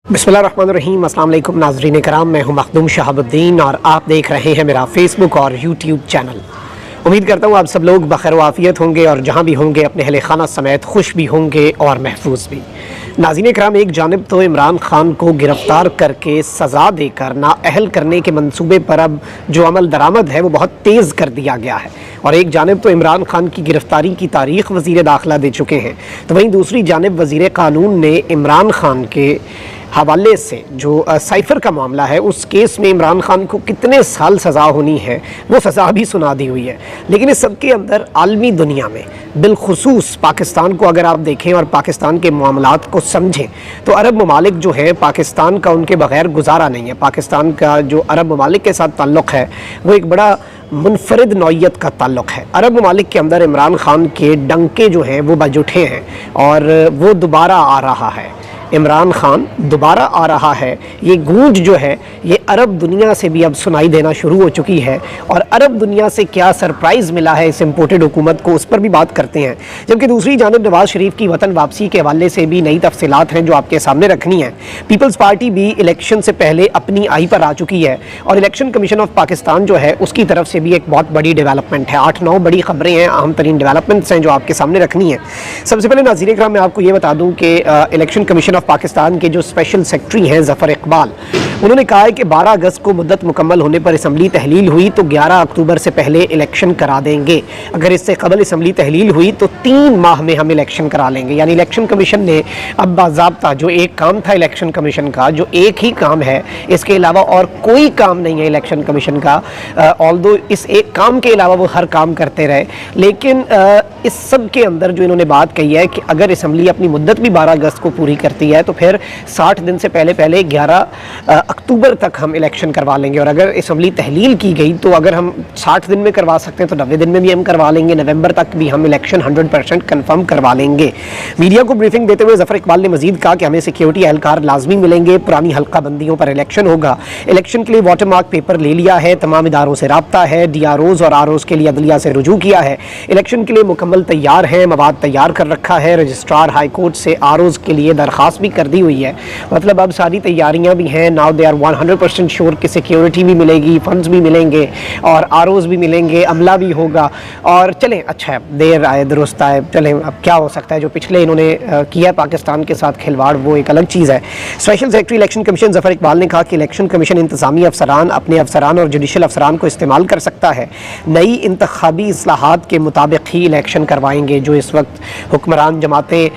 बिस्मिल्लाहिर्रहमानिर्रहीम। अस्सलाम वालेकुम नाज़रीन कराम, मैं हूं मखदूम शहाबुद्दीन और आप देख रहे हैं मेरा फेसबुक और यूट्यूब चैनल। उम्मीद करता हूं आप सब लोग बखैर वाफ़ियत होंगे और जहां भी होंगे अपने अहले खाना समेत खुश भी होंगे और महफूज भी। नाज़रीन कराम, एक जानिब तो इमरान खान को गिरफ़्तार करके सज़ा देकर नाअहल करने के मंसूबे पर अब जो अमल दरामद है वो बहुत तेज़ कर दिया गया है, और एक जानिब तो इमरान खान की गिरफ़्तारी की तारीख़ वज़ीर दाखिला दे चुके हैं, तो वहीं दूसरी जानिब वज़ीर क़ानून ने इमरान खान के हवाले से जो साइफ़र का मामला है उस केस में इमरान खान को कितने साल सज़ा होनी है वो सज़ा भी सुना दी हुई है। लेकिन इस सब के अंदर आलमी दुनिया में बिलखुसूस पाकिस्तान को अगर आप देखें और पाकिस्तान के मामलात को समझें तो अरब ममालिक जो है पाकिस्तान का उनके बग़ैर गुजारा नहीं है। पाकिस्तान का जो अरब ममालिक के साथ ताल्लुक़ है वो एक बड़ा मुनफरिद नौइयत का ताल्लुक़ है। अरब ममालिक के अंदर इमरान खान के डंके जो हैं वो बज उठे हैं और वो दोबारा आ रहा है। इमरान खान दोबारा आ रहा है, ये गूंज जो है ये अरब दुनिया से भी अब सुनाई देना शुरू हो चुकी है, और अरब दुनिया से क्या सरप्राइज़ मिला है इस इम्पोर्टेड हुकूमत को उस पर भी बात करते हैं। जबकि दूसरी जानिब नवाज़ शरीफ की वतन वापसी के हवाले से भी नई तफसीलात हैं जो आपके सामने रखनी है। पीपल्स पार्टी भी इलेक्शन से पहले अपनी आई पर आ चुकी है और इलेक्शन कमीशन ऑफ पाकिस्तान जो है उसकी तरफ से भी एक बहुत बड़ी डेवलपमेंट है। 8-9 बड़ी खबरें हैं, अहम तरीन डेवलपमेंट्स हैं जो आपके सामने रखनी है। सबसे पहले नाज़रीन इकराम मैं आपको ये बता दूँ कि इलेक्शन कमीशन ऑफ पाकिस्तान के जो स्पेशल सेक्रेटरी हैं ज़फ़र इकबाल, उन्होंने कहा है कि 12 अगस्त को मुद्दत मुकम्मल होने पर असम्बली तहलील हुई तो 11 अक्टूबर से पहले इलेक्शन करा देंगे। अगर इससे कबल असम्बली तहलील हुई तो 3 माह में हम इलेक्शन करा लेंगे। यानी इलेक्शन कमीशन ने अब बाज़ाब्ता जो एक काम था इलेक्शन कमीशन का, जो एक ही काम है, इसके अलावा और कोई काम नहीं है इलेक्शन कमीशन का, ऑल्दो इस एक काम के अलावा वो हर काम करते रहे, लेकिन इस सब के अंदर जो इन्होंने बात कही है कि अगर असम्बली अपनी मुद्दत भी 12 अगस्त को पूरी करती है तो फिर 60 दिन से पहले 11 अक्टूबर तक हम इलेक्शन करवा लेंगे। और अगर असम्बली तहलील की गई तो अगर हम 60 दिन में करवा सकते हैं तो 90 दिन में भी हम करवा लेंगे, नवंबर तक भी हम इलेक्शन 100% कन्फर्म करवा लेंगे। मीडिया को ब्रीफिंग देते हुए ज़फ़र इकबाल ने मजीद कहा कि हमें सिक्योरिटी एहलकार लाजमी मिलेंगे, पुरानी हल्का बंदियों पर इलेक्शन होगा, इलेक्शन के लिए वाटर मार्क पेपर ले लिया है, तमाम इदारों से रब्ता है, DROs और ROs के लिए अदलिया से रुजू किया है, इलेक्शन के लिए मुकम्मल तैयार है, मवाद तैयार कर रखा है, रजिस्ट्रार हाई कोर्ट से ROs के लिए दरख्वास्त भी कर दी हुई है। मतलब अब सारी तैयारियां भी हैं। नाउ दे आर 100% श्योर कि सिक्योरिटी भी मिलेगी, फंड्स भी मिलेंगे और ROs भी मिलेंगे, अमला भी होगा। और चलें, अच्छा है, देर आए दुरुस्त आए, चलें, अब क्या हो सकता है। जो पिछले इन्होंने किया पाकिस्तान के साथ खिलवाड़ वो एक अलग चीज़ है। Special secretary election commission Zafar Iqbal ने कहा कि इलेक्शन कमीशन इंतज़ामी अफसरान अपने अफसरान और जुडिशल अफसरान को इस्तेमाल कर सकता है, नई इंतखाबी इस्लाहात के मुताबिक ही इलेक्शन करवाएंगे। जो इस वक्त हुक्मरान जमातें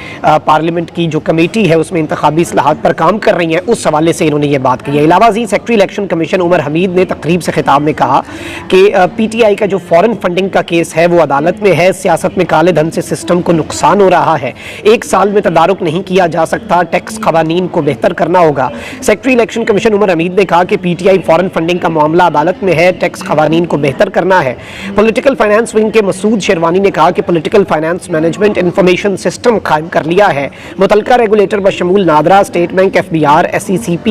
पार्लियामेंट की जो कमेटी है उसमें इंतखाबी इस्लाहात पर काम कर रही हैं, उस हवाले से इन्होंने ये बात की है। इलावा secretary election commission Umar Hamid ने तकरीब से खिताब में कहा कि PTI का जो फॉरेन फंडिंग का केस है वो अदालत में है, सियासत में काले धन से सिस्टम को नुकसान हो रहा है, 1 साल में तदारुक नहीं किया जा सकता, टैक्स कवानीन को बेहतर करना होगा। Secretary election commission Umar Hamid ने कहा कि PTI फॉरेन फंडिंग का मामला अदालत में है, टैक्स कवानीन को बेहतर करना है। पॉलिटिकल फाइनेंस विंग के मसूद शेरवानी ने कहा कि political finance management information system कायम कर लिया है, मुतलका रेगुलेटर बशमूल NADRA, state bank, FBR, SECP,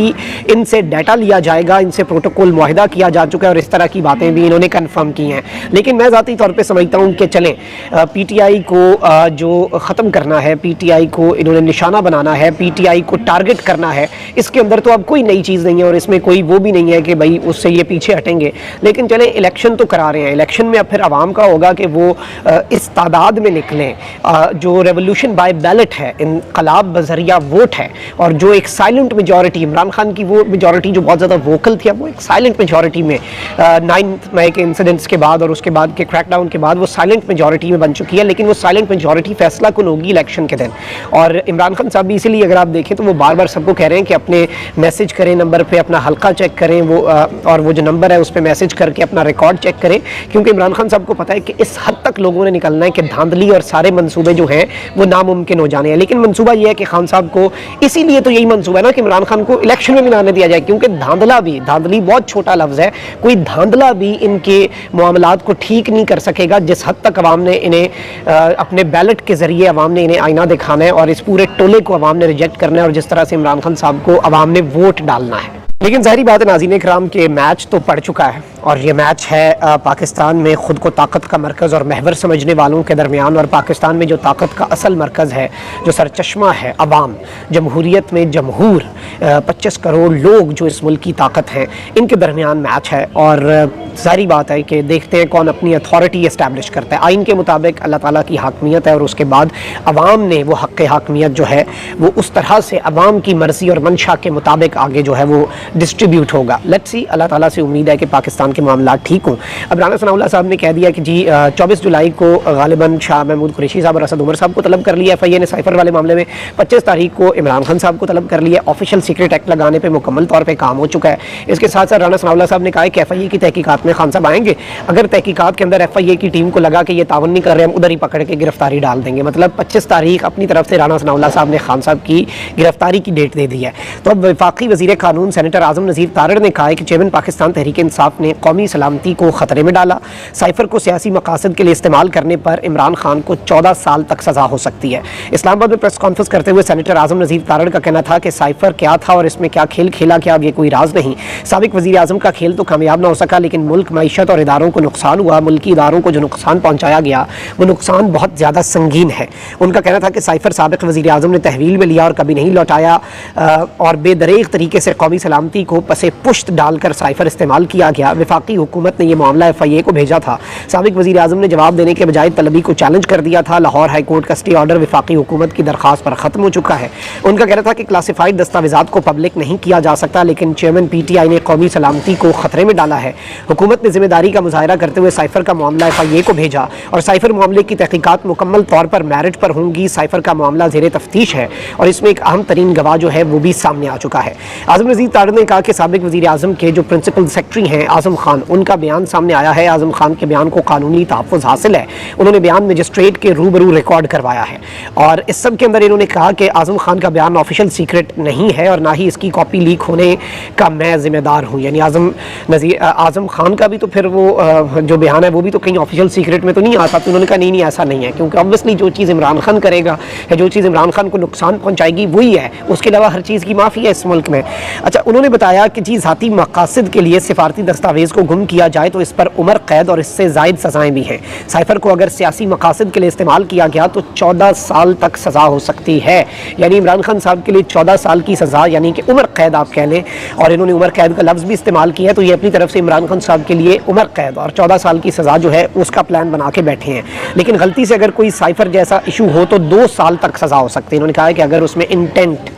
इनसे डाटा लिया जाएगा, इनसे प्रोटोकॉल मुआहिदा किया जा चुका है, और इस तरह की बातें भी इन्होंने कंफर्म की हैं। लेकिन मैं ज़ाती तौर पे समझता हूँ कि चलें, PTI को जो ख़त्म करना है, PTI को इन्होंने निशाना बनाना है, PTI को टारगेट करना है, इसके अंदर तो अब कोई नई चीज़ नहीं है और इसमें कोई वो भी नहीं है कि भाई उससे ये पीछे हटेंगे। लेकिन चलें, इलेक्शन तो करा रहे हैं, इलेक्शन में अब फिर आवाम का होगा कि वो इस तादाद में निकलें। जो रेवोल्यूशन बाय बैलेट है, इनकलाब बज़रिया वोट है, और जो एक साइलेंट मेजॉरिटी इमरान खान की, वो मेजॉरिटी जो बहुत ज़्यादा वोकल थी, अब वो एक साइलेंट मेजॉरिटी में 9 मई के इंसिडेंट्स के बाद और उसके बाद के क्रैकडाउन के बाद वो साइलेंट मेजॉरिटी में बन चुकी है। लेकिन वो साइलेंट मेजॉरिटी फैसला कुन होगी इलेक्शन के दिन। और इमरान खान साहब भी इसीलिए अगर आप देखें तो वो बार बार सबको कह रहे हैं कि अपने मैसेज करें, नंबर पर अपना हल्का चेक करें, वो और वो जो नंबर है उस पर मैसेज करके अपना रिकॉर्ड चेक करें, क्योंकि इमरान खान साहब को पता है कि इस हद तक लोगों ने निकलना है कि धांधली और सारे मनसूबे जो हैं वो नामुमकिन हो जाने हैं। लेकिन मनसूबा ये है कि खान साहब को, इसीलिए तो यही मनसूबा है ना कि इमरान खान को इलेक्शन में भी ना आने दिया जाए, क्योंकि धांधली बहुत छोटा लफ्ज़ है, कोई धांधला भी इनके मामलात को ठीक नहीं कर सकेगा। जिस हद तक अवाम ने इन्हें अपने बैलेट के ज़रिए अवाम ने इन्हें आईना दिखाना है और इस पूरे टोले को अवाम ने रिजेक्ट करना है, और जिस तरह से इमरान खान साहब को अवाम ने वोट डालना है। लेकिन ज़ाहिरी बात है नाज़रीन इकराम के मैच तो पड़ चुका है और ये मैच है पाकिस्तान में ख़ुद को ताकत का मरकज़ और महवर समझने वालों के दरमियान और पाकिस्तान में जो ताकत का असल मरकज़ है, जो सरचश्मा है अवाम, जमहूरियत में जमहूर 25 करोड़ लोग जो इस मुल्क की ताकत हैं, इनके दरमियान मैच है। और सारी बात है कि देखते हैं कौन अपनी अथॉरिटी इस्टेब्लिश करता है। आइन के मुताबिक अल्लाह ताला की हाकमियत है और उसके बाद अवाम ने वो हक़ हाकमियत जो है वो उस तरह से अवाम की मर्ज़ी और मंशा के मुताबिक आगे जो है वो डिस्ट्रीब्यूट होगा। लेट्स सी, अल्लाह ताला से उम्मीद है कि पाकिस्तान के मामला ठीक हों। अब राना सनाउल्लाह साहब ने कह दिया कि जी 24 जुलाई को गालिबन शाह महमूद कुरैशी साहब और असद उमर साहब को तलब कर लिया FIA ने साइफर वाले मामले में। 25 तारीख को इमरान खान साहब को तलब कर लिया। ऑफिशियल सीक्रेट एक्ट लगाने पर मुकम्मल तौर पर काम हो चुका है। इसके साथ साथ राना सनाउल्लाह साहब ने कहा है कि FIA की तहकीकात में खान साहब आएंगे। अगर तहकीकात के अंदर FIA की टीम को लगा कि ये तावन नहीं कर रहे, हम उधर ही पकड़ के गिरफ्तारी डाल देंगे। मतलब 25 तारीख अपनी तरफ से राना सनाउल्लाह साहब ने खान साहब की गिरफ्तारी की डेट दे दी है। तो अब वफाकी वज़ीर कानून सेनेटर आज़म नज़ीर तारड़ ने कहा है कि चेयरमैन पाकिस्तान तहरीक इंसाफ ने कौमी सलामती को ख़तरे में डाला। साइफर को सियासी मकासद के लिए इस्तेमाल करने पर इमरान खान को 14 साल तक सज़ा हो सकती है। इस्लामाबाद में प्रेस कॉन्फ्रेंस करते हुए सेनेटर आज़म नज़ीर तारड़ का कहना था कि साइफर क्या था और इसमें क्या खेल खेला गया, अब ये कोई राज नहीं। साबिक वज़ीर आज़म का खेल तो कामयाब ना हो सका, लेकिन मुल्क मईशत और इदारों को नुकसान हुआ। मुल्की इदारों को जो नुकसान पहुँचाया गया वो नुकसान बहुत ज़्यादा संगीन है। उनका कहना था कि साइफर साबिक वज़ीर आज़म ने तहवील में लिया और कभी नहीं लौटाया और बेदरेग तरीके से कौमी सलामती को पसे पुश्त डालकर साइफर इस्तेमाल किया गया। वफाकी हुकूमत ने यह मामला FIA को भेजा था। साबिक वज़ीर आज़म ने जवाब देने के बजाय तलबी को चैलेंज कर दिया था। लाहौर हाई कोर्ट का स्टे ऑर्डर वफाकी हुकूमत की दरख्वास्त पर ख़त्म हो चुका है। उनका कहना था कि क्लासिफाइड दस्तावेज़ात को पब्लिक नहीं किया जा सकता, लेकिन चेयरमैन PTI ने कौमी सलामती को ख़तरे में डाला है। हुकूमत ने जिम्मेदारी का मुजाहरा करते हुए साइफर का मामला FIA को भेजा और साइफर मामले की तहकीकात मुकम्मल तौर पर मेरिट पर होंगी। साइफर का मामला ज़ेरे तफ्तीश है और इसमें एक अहम तरीन गवाह जो है वो भी सामने आ चुका है। आज़म नज़ीर तारड़ ने कहा कि साबिक वज़ीर आज़म के जो प्रिंसिपल सेक्रेटरी हैं आज़म खान, उनका बयान सामने आया है। आज़म खान के बयान को कानूनी तहफ़्फ़ुज़ हासिल है। उन्होंने बयान मजिस्ट्रेट के रूबरू रिकॉर्ड करवाया है और इस सब के अंदर इन्होंने कहा कि आज़म खान का बयान ऑफिशियल सीक्रेट नहीं है और ना ही इसकी कॉपी लीक होने का मैं ज़िम्मेदार हूँ। यानी आज़म खान का भी तो फिर वो जो बयान है वो भी तो कहीं ऑफिशियल सीक्रेट में तो नहीं आता। तो उन्होंने कहा नहीं ऐसा नहीं है, क्योंकि ऑब्वियसली जो चीज़ इमरान खान करेगा या जो चीज़ इमरान खान को नुकसान पहुँचाएगी वही है, उसके अलावा हर चीज़ की माफ़ी है इस मुल्क में। अच्छा, उन्होंने बताया कि जी ज़ाती मकासद के लिए सिफारती दस्तावेज़ को गुम किया जाए तो इस पर उम्र कैद और इससे ज़ायद सज़ाएँ भी हैं। साइफर को अगर सियासी मकासद के लिए इस्तेमाल किया गया तो 14 साल तक सज़ा हो सकती है। यानी इमरान खान साहब के लिए 14 साल की सज़ा, यानी कि उम्र कैद आप कह लें, और इन्होंने उम्र कैद का लफ्ज़ भी इस्तेमाल किया है। तो ये अपनी तरफ से इमरान खान साहब के लिए उम्र कैद और 14 साल की सज़ा जो है उसका प्लान बना के बैठे हैं। लेकिन गलती से अगर कोई साइफर जैसा इशू हो तो 2 साल तक सज़ा हो सकती है। इन्होंने कहा है कि अगर उसमें इंटेंट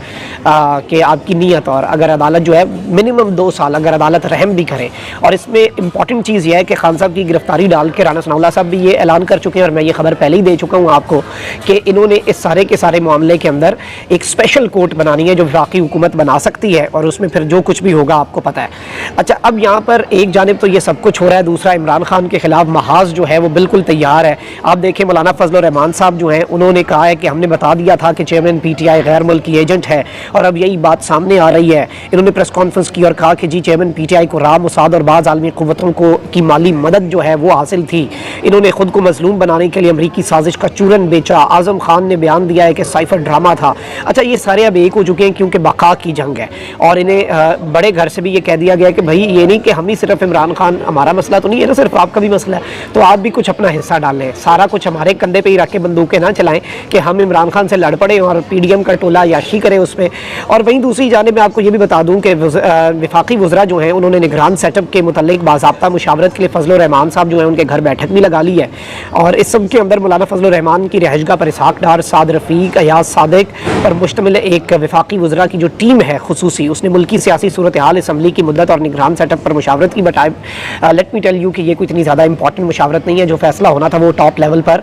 कि आपकी नीयत और अगर अदालत जो है मिनिमम 2 साल अगर अदालत रहम भी करे। और इसमें इंपॉर्टेंट चीज़ यह है कि खान साहब की गिरफ्तारी डाल के राना सनाउल्लाह साहब भी ये ऐलान कर चुके हैं और मैं ये खबर पहले ही दे चुका हूँ आपको कि इन्होंने इस सारे के सारे मामले के अंदर एक स्पेशल कोर्ट बनानी है जो वफाकी हुकूमत बना सकती है और उसमें फिर जो कुछ भी होगा आपको पता है। अच्छा, अब यहाँ पर एक जानिब तो ये सब कुछ हो रहा है, दूसरा इमरान खान के खिलाफ महाज जो है वो बिल्कुल तैयार है। आप देखें मौलाना फजल रहमान साहब जो हैं उन्होंने कहा है कि हमने बता दिया था कि चेयरमैन PTI गैर मुल्की एजेंट है और अब यही बात सामने आ रही है। इन्होंने प्रेस कॉन्फ्रेंस की और कहा कि जी चेयरमैन PTI को राह मुसाद और बाज़ आलमी क़ुव्वतों को की माली मदद जो है वो हासिल थी। इन्होंने खुद को मजलूम बनाने के लिए अमरीकी साजिश का चूरन बेचा। आज़म खान ने बयान दिया है कि साइफर ड्रामा था। अच्छा, ये सारे अब एक हो चुके हैं क्योंकि बका की जंग है और इन्हें बड़े घर से भी ये कह दिया गया कि भाई ये नहीं कि हम ही सिर्फ इमरान खान, हमारा मसला तो नहीं है ना, सिर्फ आपका भी मसला है, तो आप भी कुछ अपना हिस्सा डालें। सारा कुछ हमारे कंधे पे ही रख के बंदूकें ना चलाएं कि हम इमरान खान से लड़ पड़े और PDM का टोला याशी करे उसमें। और वहीं दूसरी जानिब मैं आपको ये भी बता दूं कि वफाकी वज़रा जो हैं उन्होंने निगरान सेटअप के मुतल्लिक बाज़ाब्ता मुशावरत के लिए फजल रहमान साहब जो है उनके घर बैठक भी लगा ली है और इस सब के अंदर मौलाना फजल रहमान की रिहाइशगाह पर इसहाक डार, साद रफ़ीक, अयाज सादिक पर मुश्तमिल एक वफाकी वज़रा की जो टीम है खुसूसी, उसने मुल्की सियासी सूरत हाल, असम्बली की मुद्दत और निगरान सेटअप पर मुशावरत की। बताए लेट मी टेल यू कि ये कोई इतनी ज़्यादा इंपॉर्टेंट मुशावरत नहीं है, जो फैसला होना था वो टॉप लेवल पर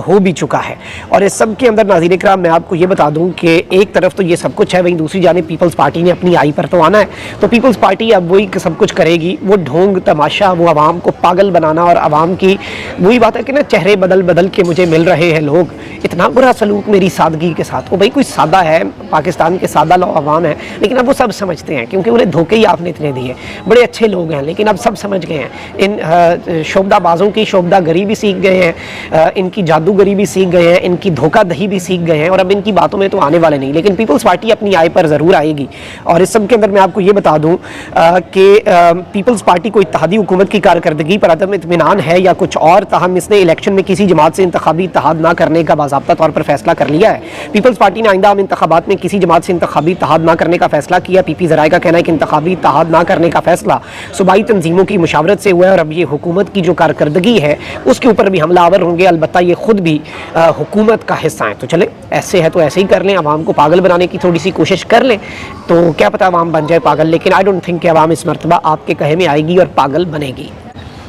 हो भी चुका है। और इस सब के अंदर नाज़रीन इकराम मैं आपको ये बता दूँ कि एक तरफ तो ये सब कुछ है, वहीं दूसरी जानिब पीपल्स पार्टी ने अपनी आई पर तो आना है। तो पीपल्स पार्टी अब वही सब कुछ करेगी, वो ढोंग तमाशा, वो आवाम को पागल बनाना और आवाम की वही बात है कि ना चेहरे बदल बदल के मुझे मिल रहे हैं लोग, इतना बुरा सलूक मेरी सादगी के साथ। वो भाई कोई सादा है, पाकिस्तान के सादा लोग आवाम है, लेकिन अब वो सब समझते हैं क्योंकि उन्हें धोखे ही आपने इतने दिए। बड़े अच्छे लोग हैं लेकिन अब सब समझ गए हैं। इन शोबदाबाजों की शोबदागरी भी सीख गए हैं, इनकी जादूगरी भी सीख गए हैं, इनकी धोखाधही भी सीख गए हैं और अब इनकी बातों में तो आने वाले नहीं। लेकिन पीपल्स पार्टी अपनी आय पर ज़रूर आएगी। और इस सब के अंदर मैं आपको ये बता दूँ कि पीपल्स पार्टी पार्टी को इत्तेहादी हुकूमत की कारकर्दगी पर अदम इत्मीनान है या कुछ और, ताहम इसने इलेक्शन में किसी जमात से इंतखाबी इत्तेहाद ना करने का बाज़ाब्ता तौर पर फैसला कर लिया है। पीपल्स पार्टी ने आइंदा आम इंतखाबात में किसी जमात से इंतखाबी इत्तेहाद ना करने का फैसला किया। पीपी ज़राए का कहना है कि इंतखाबी इत्तेहाद ना करने का फैसला सूबाई तंजीमों की मुशावरत से हुआ है और अब ये हुकूमत की जो कारकर्दगी है उसके ऊपर भी हमलावर होंगे। अलबत्ता ये खुद भी हुकूमत का हिस्सा है। तो चले, ऐसे है तो ऐसे ही कर लें, अवाम को पागल बनाने की थोड़ी सी कोशिश कर लें तो क्या पता अवाम बन जाए पागल। लेकिन आई डोंट थिंक कि अवाम इस मरतबा आपके कहे में आएगी और पागल बनेगी।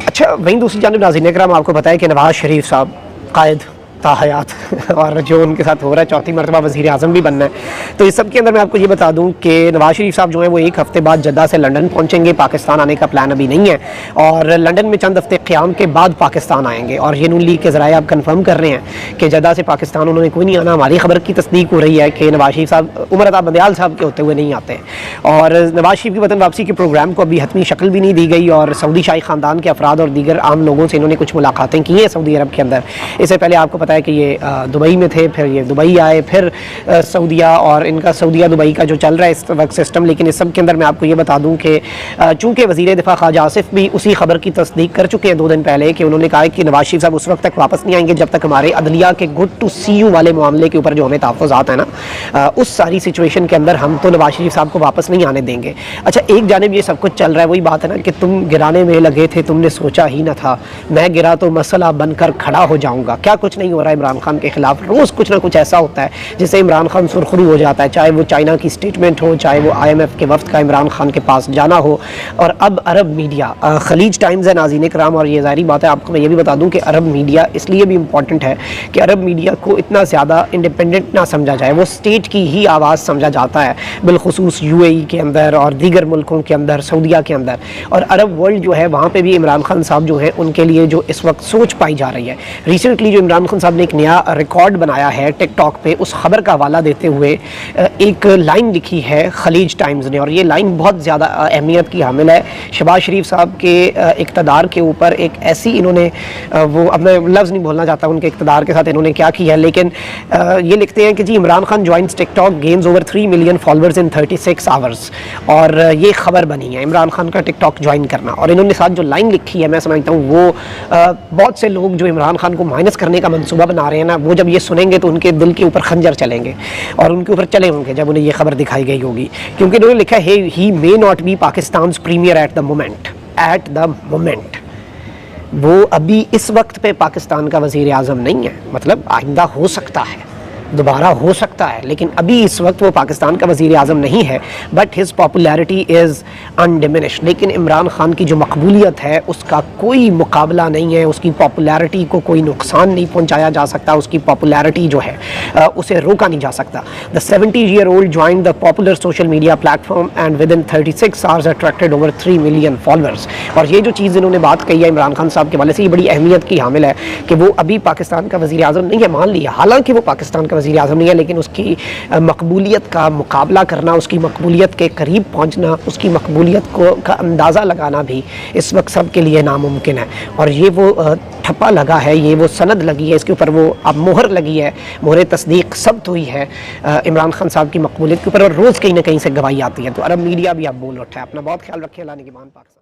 अच्छा, वहीं दूसरी जानिब नाज़रीन इकराम आपको पता है कि नवाज़ शरीफ साहब कायद ताहयात और जो उनके साथ हो रहा है, चौथी मरतबा वज़ीर आज़म भी बनना है। तो इस सब के अंदर मैं आपको ये बता दूं कि नवाज़ शरीफ साहब जो है वो एक हफ़्ते बाद जद्दा से लंदन पहुंचेंगे। पाकिस्तान आने का प्लान अभी नहीं है और लंदन में चंद हफ्ते क़याम के बाद पाकिस्तान आएंगे। और ये नून लीग के ज़राए आप कन्फर्म कर रहे हैं कि जद्दा से पाकिस्तान उन्होंने कोई नहीं आना। हमारी खबर की तस्दीक हो रही है कि नवाज़ शरीफ साहब उमर अता बंदयाल साहब के होते हुए नहीं आते और नवाज़ शरीफ की वतन वापसी के प्रोग्राम को अभी हतमी शक्ल भी नहीं दी गई। और सऊदी शाही ख़ानदान के अफराद और दीगर आम लोगों से इन्होंने कुछ मुलाकातें की हैं सऊदी अरब के अंदर। इससे पहले आपको पता है कि ये दुबई में थे, फिर ये दुबई आए, फिर सऊदिया, और इनका सऊदिया दुबई का जो चल रहा है इस वक्त सिस्टम। लेकिन इस सब के अंदर मैं आपको ये बता दूं कि चूँकि वज़ीर दिफा ख्वाजा आसिफ भी उसी खबर की तस्दीक कर चुके हैं 2 दिन पहले कि उन्होंने कहा कि नवाज़ शरीफ साहब उस वक्त तक वापस नहीं आएंगे जब तक हमारे अदलिया के गुड टू सी यू वाले मामले के ऊपर जो हमें तहफ़्फ़ुज़ात है ना, उस सारी सिचुएशन के अंदर हम तो नवाज़ शरीफ साहब को वापस नहीं आने देंगे। अच्छा, एक जानिब ये सब कुछ चल रहा है, वही बात है ना कि तुम गिराने में लगे थे, तुमने सोचा ही ना था, मैं गिरा तो मसला बनकर खड़ा हो जाऊँगा। क्या कुछ नहीं हो रहा है इमरान खान के खिलाफ। रोज़ कुछ ना कुछ ऐसा होता है जिससे इमरान खान सुरखरू हो जाता है, चाहे वो चाइना की स्टेटमेंट हो, चाहे वो IMF के वफ्द का इमरान खान के पास जाना हो। और अब अरब मीडिया, खलीज टाइम्स है नाज़रीन इकराम, और ये ज़ाहिर बात है आपको मैं ये भी बता दूं कि अरब मीडिया इसलिए भी इम्पॉर्टेंट है कि अरब मीडिया को इतना ज़्यादा इंडिपेंडेंट ना समझा जाए, वो स्टेट की ही आवाज़ समझा जाता है, बिलखुसूस UAE के अंदर और दीगर मुल्कों के अंदर, सऊदिया के अंदर। और अरब वर्ल्ड जो है वहाँ पर भी इमरान खान साहब जो है उनके लिए जो इस वक्त सोच पाई जा रही है। रिसेंटली जो इमरान खान साहब ने एक नया रिकॉर्ड बनाया है टिकटॉक पे, उस खबर का हवाला देते हुए एक लाइन लिखी है खलीज टाइम्स ने, और ये लाइन बहुत ज़्यादा अहमियत की हामिल है। शहबाज शरीफ साहब के इक़्तिदार के ऊपर एक ऐसी इन्होंने वो, अब मैं लफ्ज़ नहीं बोलना चाहता उनके इक़्तिदार के साथ इन्होंने क्या किया, लेकिन ये लिखते हैं कि जी Imran Khan joins TikTok, gains over 3 million followers in 36 hours. और ये खबर बनी है इमरान खान का टिकटॉक ज्वाइन करना। और इन्होंने साथ जो लाइन लिखी है, मैं समझता हूँ वो बहुत से लोग जो इमरान खान को माइनस करने का मंसूबा बना रहे हैं ना, वो जब ये सुनेंगे तो उनके दिल के ऊपर खंजर चलेंगे और उनके ऊपर चले होंगे जब उन्हें ये खबर दिखाई गई होगी। क्योंकि उन्होंने लिखा है he may not be Pakistan premier at the moment. वो अभी इस वक्त पे पाकिस्तान का वज़ीर आज़म नहीं है, मतलब आइंदा हो सकता है, दोबारा हो सकता है, लेकिन अभी इस वक्त वो पाकिस्तान का वज़ीर आज़म नहीं है। But his popularity is undiminished. लेकिन इमरान खान की जो मकबूलियत है उसका कोई मुकाबला नहीं है, उसकी पॉपुलैरिटी को कोई नुकसान नहीं पहुंचाया जा सकता, उसकी पॉपुलैरिटी जो है उसे रोका नहीं जा सकता। The 70-year-old join the popular social media platform and with in 36 hours attracted over 3 million followers. और ये जो चीज़ इन्होंने बात कही है इमरान खान साहब के वाले से, ये बड़ी अहमियत की हामिल है कि वो अभी पाकिस्तान का वज़ीर आज़म नहीं है, मान लिया, हालांकि वो पाकिस्तान का वज़ीर आज़म नहीं है, लेकिन उसकी मकबूलियत का मुकाबला करना, उसकी मकबूलियत के करीब पहुंचना, उसकी मकबूलियत को का अंदाज़ा लगाना भी इस वक्त सब के लिए नामुमकिन है। और ये वो ठप्पा लगा है, ये वो सनद लगी है, इसके ऊपर वो अब मोहर लगी है, मोहर तस्दीक सब हुई है इमरान खान साहब की मकबूलियत के ऊपर, और रोज़ कहीं ना कहीं से गवाही आती है। तो अरब मीडिया भी अब बोल उठा है। अपना बहुत ख्याल रखिए। अल्लाह निगहबान पाकिस्तान।